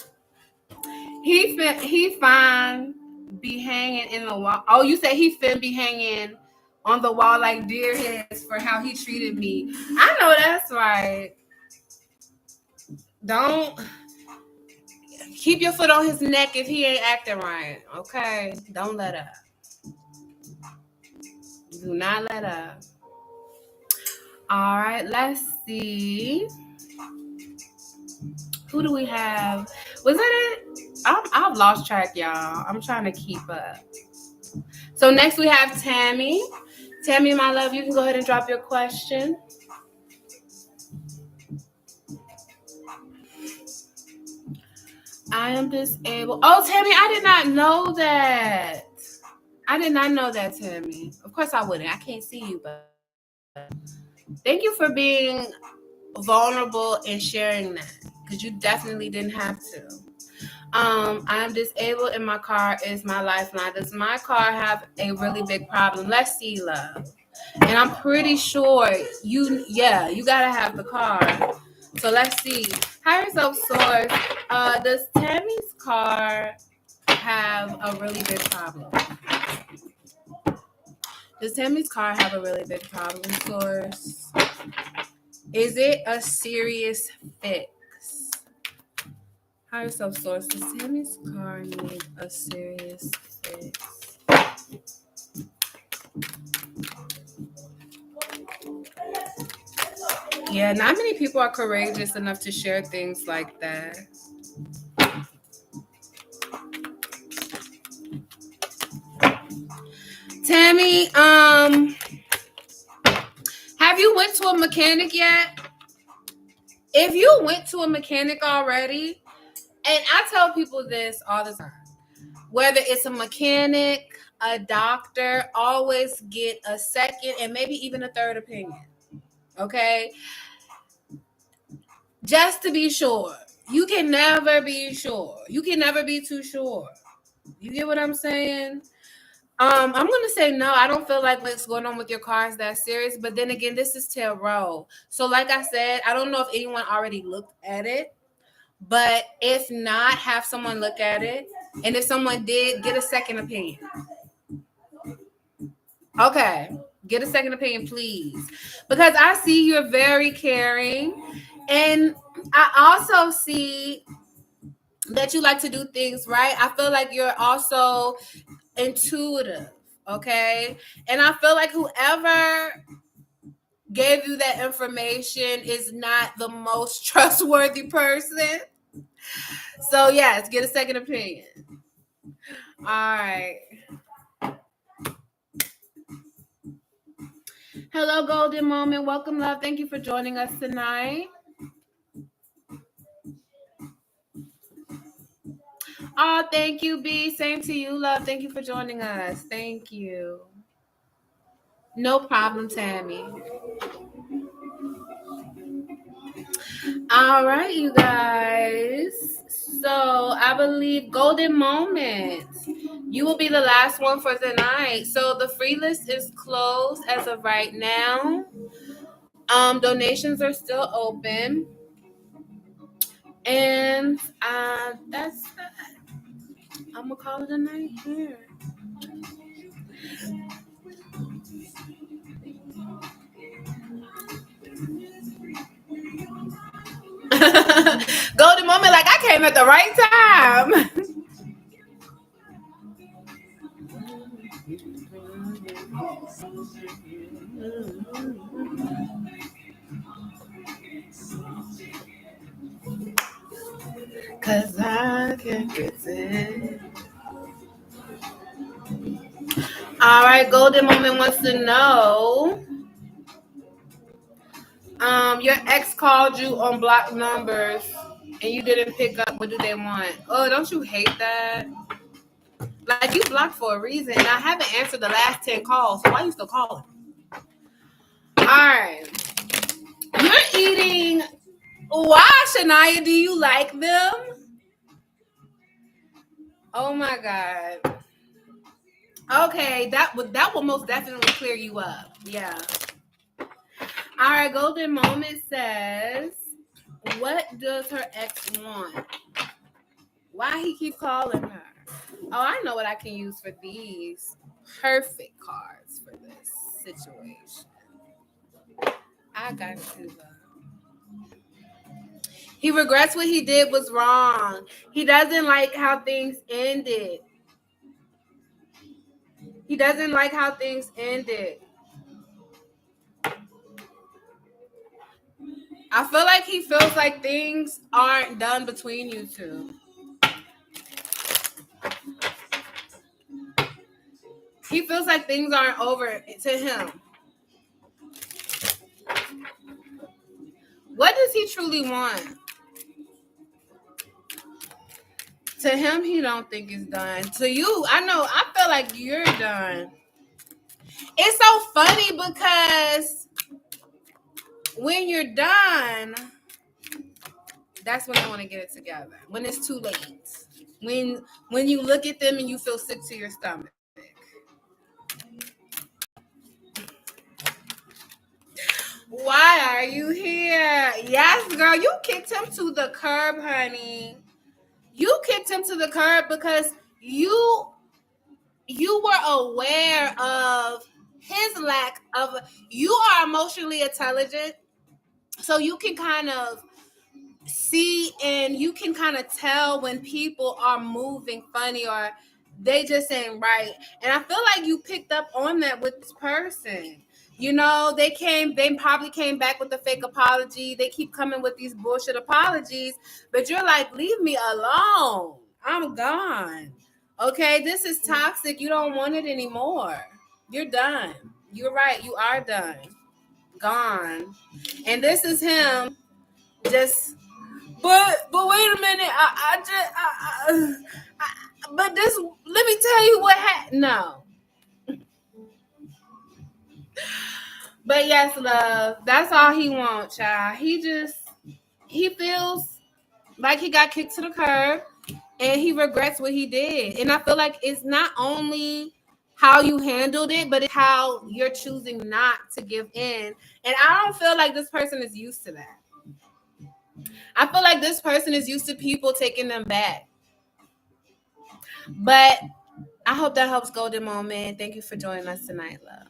He fine be hanging in the wall. Oh, you said he fin be hanging on the wall like deer heads for how he treated me. I know that's right. Don't keep your foot on his neck if he ain't acting right. Okay? Don't let up. Do not let up. All right, let's see. Who do we have? Was that it? I've lost track, y'all. I'm trying to keep up. So next we have Tammy. Tammy, my love, you can go ahead and drop your question. I am disabled. Oh, Tammy, I did not know that. I did not know that, Tammy. Of course I wouldn't. I can't see you, but thank you for being vulnerable and sharing that, because you definitely didn't have to. I'm disabled and my car is my lifeline. Does my car have a really big problem? Let's see, love. And I'm pretty sure you gotta have the car. So let's see. Higher self source. Does Tammy's car have a really big problem? Does Tammy's car have a really big problem source? Is it a serious fix? Higher self source. Does Tammy's car need a serious fix? Yeah, not many people are courageous enough to share things like that. Tammy, have you went to a mechanic yet? If you went to a mechanic already, and I tell people this all the time, whether it's a mechanic, a doctor, always get a second and maybe even a third opinion. Okay? Just to be sure. You can never be sure. You can never be too sure. You get what I'm saying? I'm gonna say no. I don't feel like what's going on with your car is that serious. But then again, this is tarot. So, like I said, I don't know if anyone already looked at it. But if not, have someone look at it. And if someone did, get a second opinion. Okay. Get a second opinion, please. Because I see you're very caring. And I also see that you like to do things right. I feel like you're also intuitive. Okay. And I feel like whoever gave you that information is not the most trustworthy person. So, yes, get a second opinion. All right. Hello, Golden Moment. Welcome, love. Thank you for joining us tonight. Oh, thank you, B. Same to you, love. Thank you for joining us. Thank you. No problem, Tammy. All right, you guys. So I believe Golden Moment. You will be the last one for tonight. So the free list is closed as of right now. Donations are still open. And that's that. I'm gonna call it a night here. Golden Moment, like I came at the right time. Cause I can't get it. All right, Golden Moment wants to know. Your ex called you on blocked numbers and you didn't pick up. What do they want? Oh, don't you hate that? Like you blocked for a reason. And I haven't answered the last 10 calls, so why are you still calling? All right. You're eating. Why, Shania? Do you like them? Oh my God. Okay, that will most definitely clear you up. Yeah. All right, Golden Moment says, what does her ex want? Why he keep calling her? Oh, I know what I can use for these perfect cards for this situation. I got you. He regrets what he did was wrong. He doesn't like how things ended. He doesn't like how things ended. I feel like he feels like things aren't done between you two. He feels like things aren't over to him. What does he truly want? To him, he don't think it's done. To you, I know, I feel like you're done. It's so funny because when you're done, that's when they want to get it together. When it's too late. When you look at them and you feel sick to your stomach. Why are you here? Yes, girl, you kicked him to the curb, honey. You kicked him to the curb because you were aware of his lack of, you are emotionally intelligent, so you can kind of see and you can kind of tell when people are moving funny or they just ain't right. And I feel like you picked up on that with this person. They probably came back with a fake apology. They keep coming with these bullshit apologies, but you're like, leave me alone. I'm gone. Okay, this is toxic. You don't want it anymore. You're done. You're right. You are done. Gone. And this is him just, but wait a minute. But this, let me tell you what happened. No. But yes, love. That's all he wants, child. He feels like he got kicked to the curb and he regrets what he did. And I feel like it's not only how you handled it, but it's how you're choosing not to give in. And I don't feel like this person is used to that. I feel like this person is used to people taking them back. But I hope that helps, Golden Moment. Thank you for joining us tonight, love.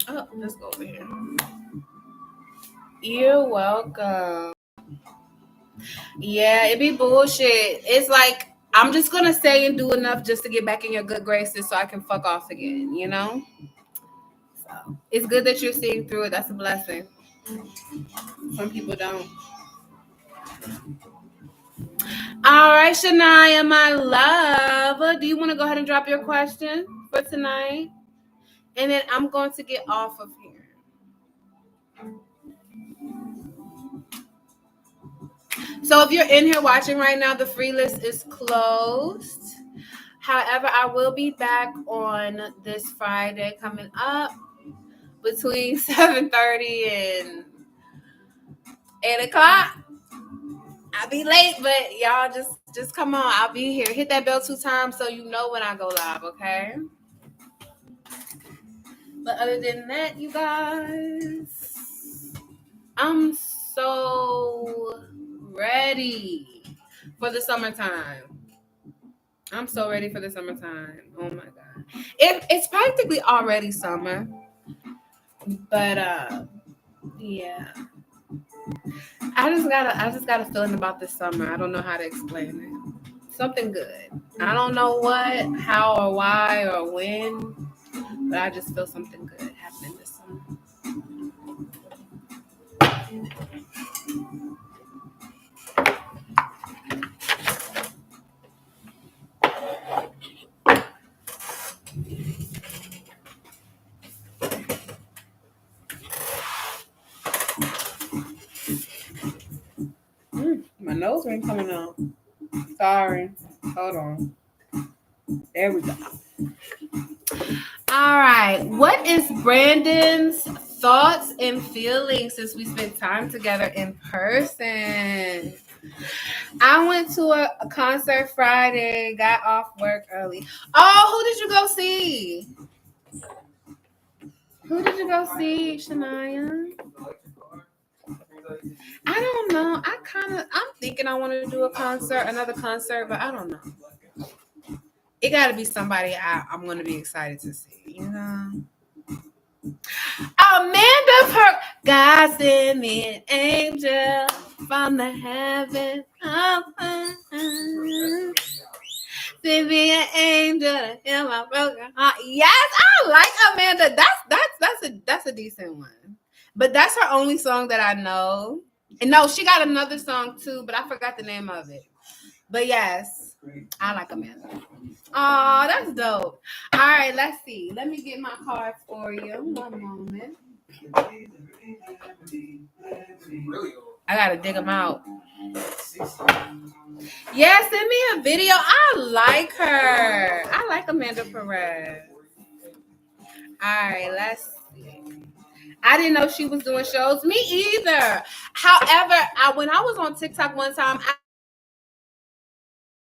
Oh, let's go over here. You're welcome. Yeah, it be bullshit. It's like, I'm just gonna say and do enough just to get back in your good graces so I can fuck off again, you know? So it's good that you're seeing through it. That's a blessing. Some people don't. All right, Shania, my love. Do you want to go ahead and drop your question for tonight? And then I'm going to get off of here. So if you're in here watching right now, the free list is closed. However, I will be back on this Friday coming up between 7:30 and 8 o'clock. I'll be late, but y'all just come on. I'll be here. Hit that bell 2 times so you know when I go live, okay? But other than that, you guys, I'm so ready for the summertime. I'm so ready for the summertime. Oh my god. It's practically already summer. But yeah. I just got a feeling about this summer. I don't know how to explain it. Something good. I don't know what, how or why or when, but I just feel something good happening this summer. My nose ring coming out. Sorry. Hold on. There we go. All right. What is Brandon's thoughts and feelings since we spent time together in person? I went to a concert Friday, got off work early. Oh, who did you go see? Who did you go see, Shania? I don't know. I'm thinking I want to do another concert, but I don't know. It got to be somebody I'm going to be excited to see, you know? Amanda God sent me an angel from the heaven. Send me an angel to heal my broken heart. Yes, I like Amanda. That's a decent one. But that's her only song that I know. And no, she got another song too, but I forgot the name of it. But yes, I like Amanda. Oh, that's dope. All right, let's see. Let me get my cards for you. One moment. I gotta dig them out. Yeah, send me a video. I like her. I like Amanda Perez. All right, let's see. I didn't know she was doing shows. Me either. However, when I was on TikTok one time,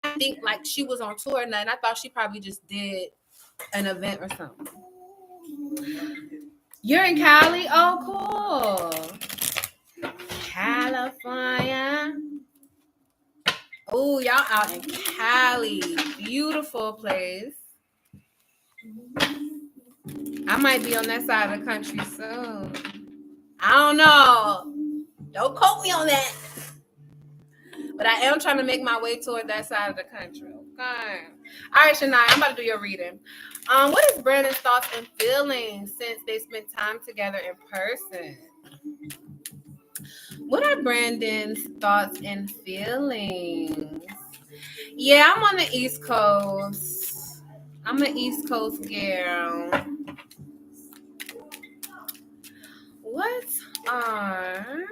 I think like she was on tour and I thought she probably just did an event or something. You're in Cali? Oh, cool. California. Oh, y'all out in Cali. Beautiful place. I might be on that side of the country soon. I don't know. Don't quote me on that. But I am trying to make my way toward that side of the country. Okay. All right, Shania, I'm about to do your reading. What is Brandon's thoughts and feelings since they spent time together in person? What are Brandon's thoughts and feelings? Yeah, I'm on the East Coast. I'm an East Coast girl. What are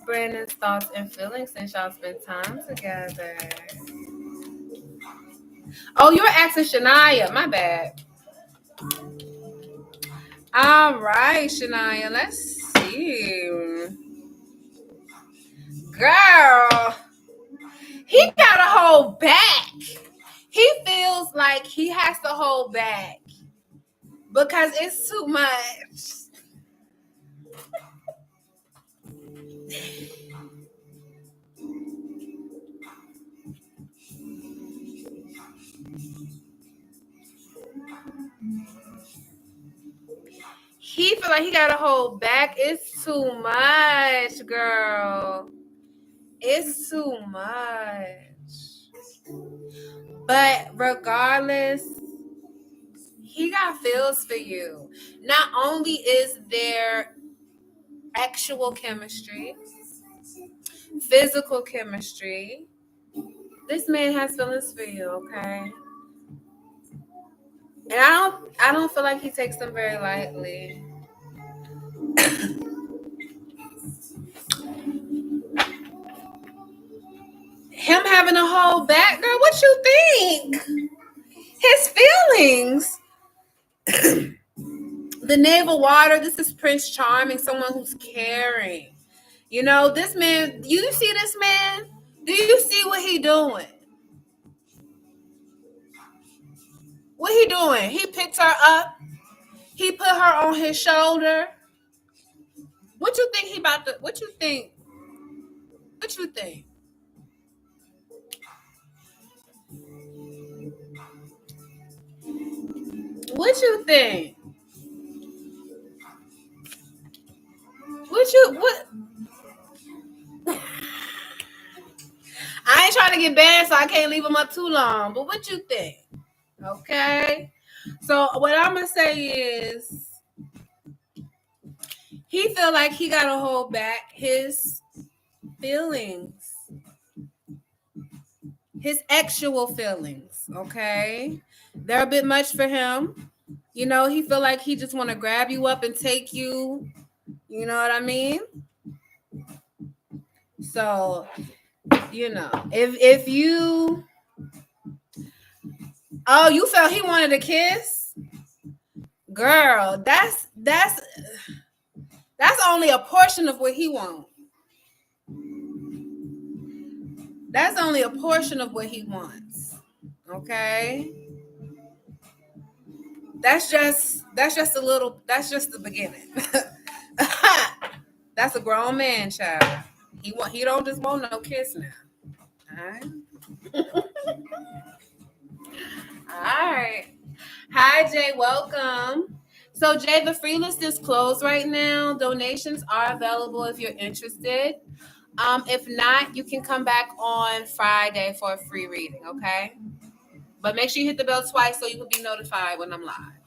Brandon's thoughts and feelings since y'all spent time together? Oh, you were asking Shania. My bad. All right, Shania. Let's see. Girl, he got to hold back. He feels like he has to hold back because it's too much. He feel like he got to hold back. It's too much, girl. It's too much. But regardless, he got feels for you. Not only is there actual chemistry, physical chemistry, this man has feelings for you, okay? And I don't feel like he takes them very lightly. Him having a whole back, girl, what you think? His feelings. The naval water, this is Prince Charming, someone who's caring. You know, this man, you see this man? Do you see what he doing? What he doing? He picked her up. He put her on his shoulder. What you think he about to, what you think? What you think? What you think? What? I ain't trying to get banned, so I can't leave him up too long. But what you think? Okay. So what I'm gonna say is, he feel like he gotta hold back his feelings, his actual feelings. Okay, they're a bit much for him. You know, he feel like he just want to grab you up and take you. You know what I mean? So, you know, if you, oh, you felt he wanted a kiss, girl, that's only a portion of what he wants. That's only a portion of what he wants. Okay? That's just a little, that's just the beginning. That's a grown man, child. He don't just want no kiss now. All right. All right. Hi, Jay. Welcome. So, Jay, the free list is closed right now. Donations are available if you're interested. If not, you can come back on Friday for a free reading, okay? But make sure you hit the bell twice so you can be notified when I'm live.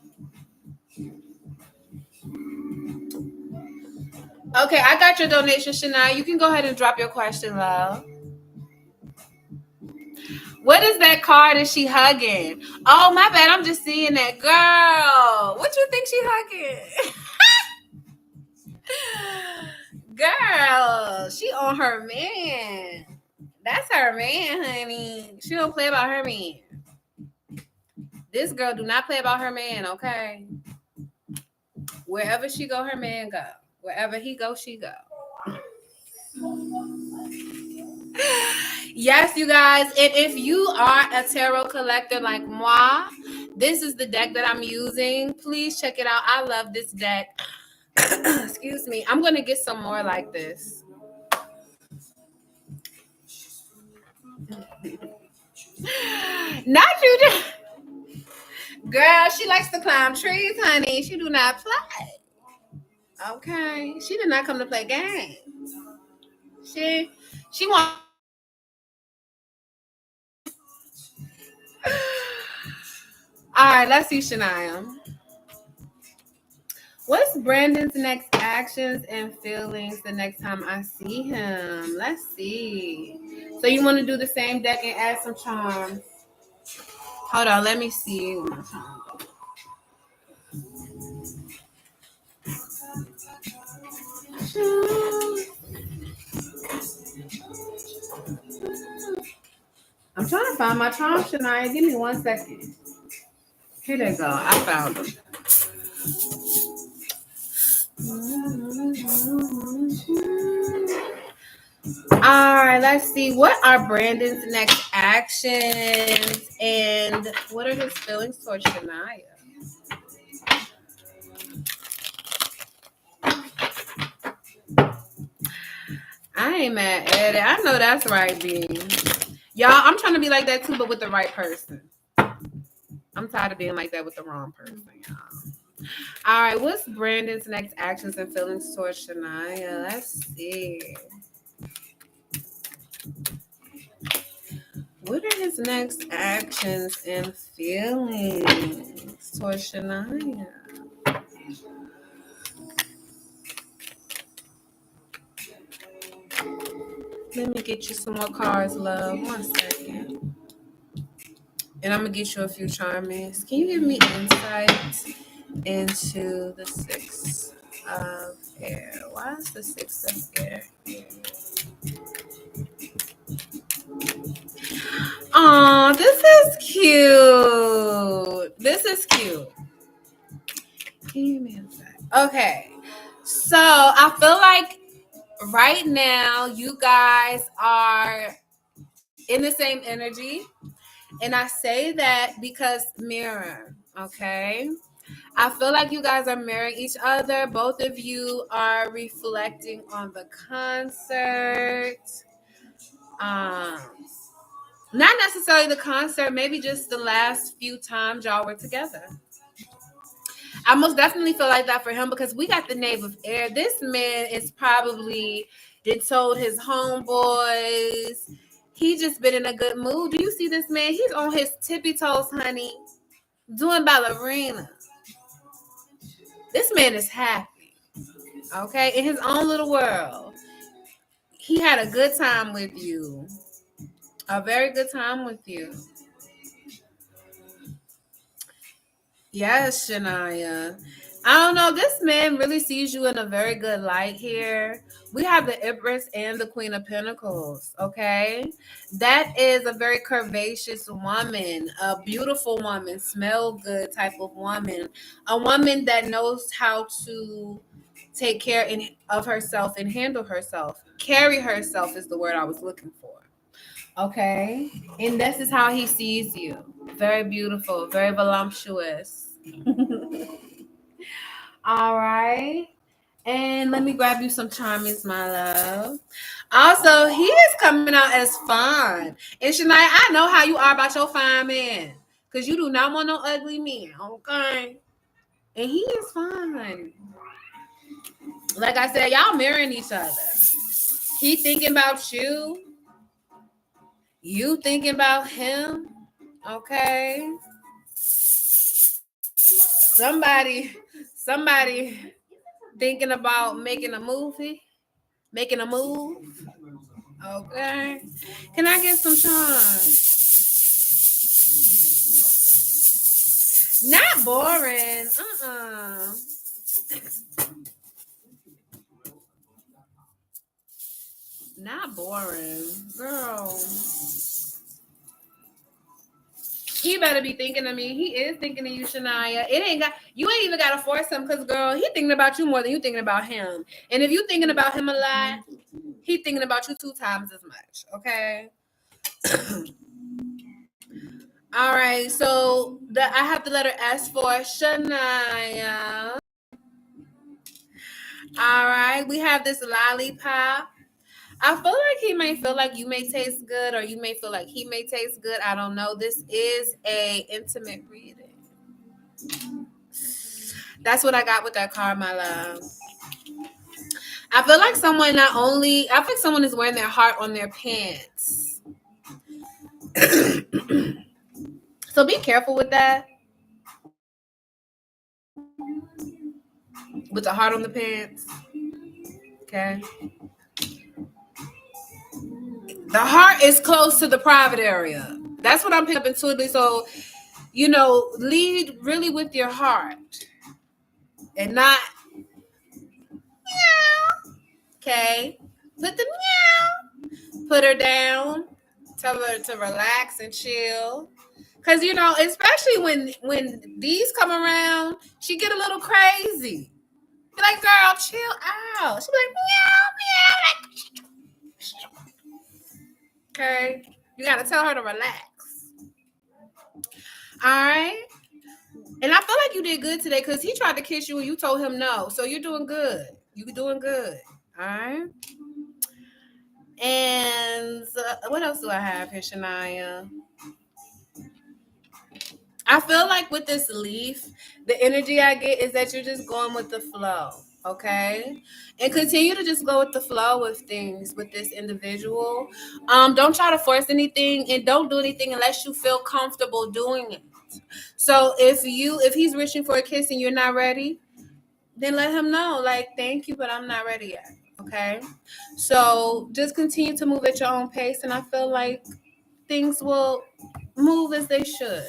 Okay, I got your donation, Shania. You can go ahead and drop your question, love. What is that card is she hugging? Oh, my bad. I'm just seeing that. Girl, what you think she hugging? Girl, she on her man. That's her man, honey. She don't play about her man. This girl do not play about her man, okay? Wherever she go, her man go. Wherever he go, she go. Yes, you guys. And if you are a tarot collector like moi, this is the deck that I'm using. Please check it out. I love this deck. Excuse Excuse me. I'm gonna get some more like this. Not you, girl. She likes to climb trees, honey. She do not play. Okay, she did not come to play games. She wants. All right, let's see, Shania. What's Brandon's next actions and feelings the next time I see him? Let's see. So you want to do the same deck and add some charms? Hold on, let me see. I'm trying to find my charm, Shania. Give me 1 second. Here they go. I found them. All right, let's see. What are Brandon's next actions and what are his feelings towards Shania? I ain't mad at it. I know that's right, B. Y'all, I'm trying to be like that too, but with the right person. I'm tired of being like that with the wrong person, y'all. All right, what's Brandon's next actions and feelings towards Shania? Let's see. What are his next actions and feelings towards Shania? Let me get you some more cards, love. 1 second. And I'm going to get you a few charmings. Can you give me insight into the Six of Air? Why is the Six of Air here? Oh, this is cute. This is cute. Give me insight. Okay. So I feel like right now you guys are in the same energy. And I say that because mirror, okay? I feel like you guys are mirroring each other. Both of you are reflecting on the concert. Not necessarily the concert, maybe just the last few times y'all were together. I most definitely feel like that for him because we got the Knave of Air. This man is probably did told his homeboys. He just been in a good mood. Do you see this man? He's on his tippy toes, honey, doing ballerina. This man is happy, okay, in his own little world. He had a good time with you, a very good time with you. Yes, Shania. I don't know. This man really sees you in a very good light here. We have the Empress and the Queen of Pentacles, okay? That is a very curvaceous woman, a beautiful woman, smell good type of woman, a woman that knows how to take care of herself and handle herself. Carry herself is the word I was looking for. Okay. And this is how he sees you. Very beautiful, very voluptuous. All right. And let me grab you some charmings, my love. Also, he is coming out as fine. And Shania, I know how you are about your fine man. Because you do not want no ugly men, okay? And he is fine. Like I said, y'all mirroring each other. He thinking about you. You thinking about him. Okay. Somebody thinking about making a movie, making a move. Okay. Can I get some charms? Not boring. Not boring. Girl. He better be thinking of me. He is thinking of you, Shania. You ain't even gotta force him because girl, he thinking about you more than you thinking about him. And if you thinking about him a lot, he thinking about you 2 times as much. Okay. All right. So I have the letter S for Shania. All right, we have this lollipop. I feel like he may feel like you may taste good, or you may feel like he may taste good. I don't know. This is a intimate reading. That's what I got with that card, my love. I feel like someone I feel like someone is wearing their heart on their pants. So be careful with that. With the heart on the pants. Okay. The heart is close to the private area. That's what I'm picking up intuitively. So, lead really with your heart and not meow. Okay. Put the meow. Put her down. Tell her to relax and chill. Cause especially when these come around, she get a little crazy. Be like, girl, chill out. She be like, meow, meow. Okay. You gotta tell her to relax. All right. And I feel like you did good today because he tried to kiss you and you told him no. So you're doing good. You're doing good. All right. And what else do I have here, Shania? I feel like with this leaf, the energy I get is that you're just going with the flow. Okay. And continue to just go with the flow of things with this individual. Don't try to force anything and don't do anything unless you feel comfortable doing it. So if he's wishing for a kiss and you're not ready, then let him know, like, thank you, but I'm not ready yet. Okay. So just continue to move at your own pace, and I feel like things will move as they should.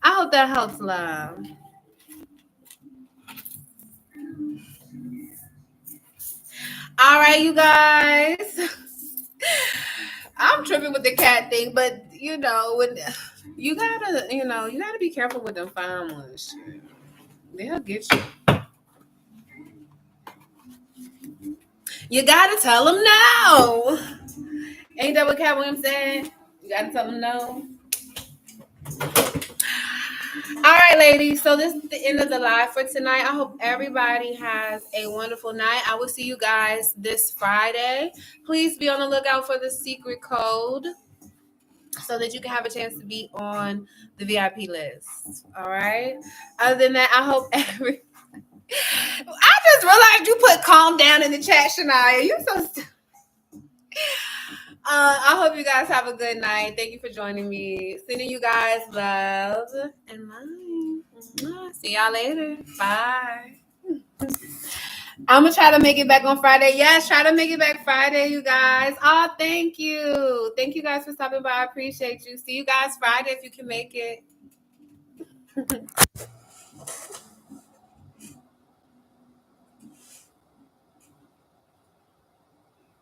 I hope that helps, love. All right, you guys. I'm tripping with the cat thing, but when you gotta be careful with them fine ones. They'll get you. You gotta tell them no. Ain't that what Cat Williams said? You gotta tell them no. All right, ladies. So this is the end of the live for tonight. I hope everybody has a wonderful night. I will see you guys this Friday. Please be on the lookout for the secret code so that you can have a chance to be on the VIP list. All right. Other than that, I hope I just realized you put calm down in the chat, Shania. You so I hope you guys have a good night. Thank you for joining me. Sending you guys love and mine. See y'all later. Bye. I'm gonna try to make it back on Friday. Yes, try to make it back Friday, you guys. Oh, thank you. Thank you guys for stopping by. I appreciate you. See you guys Friday if you can make it.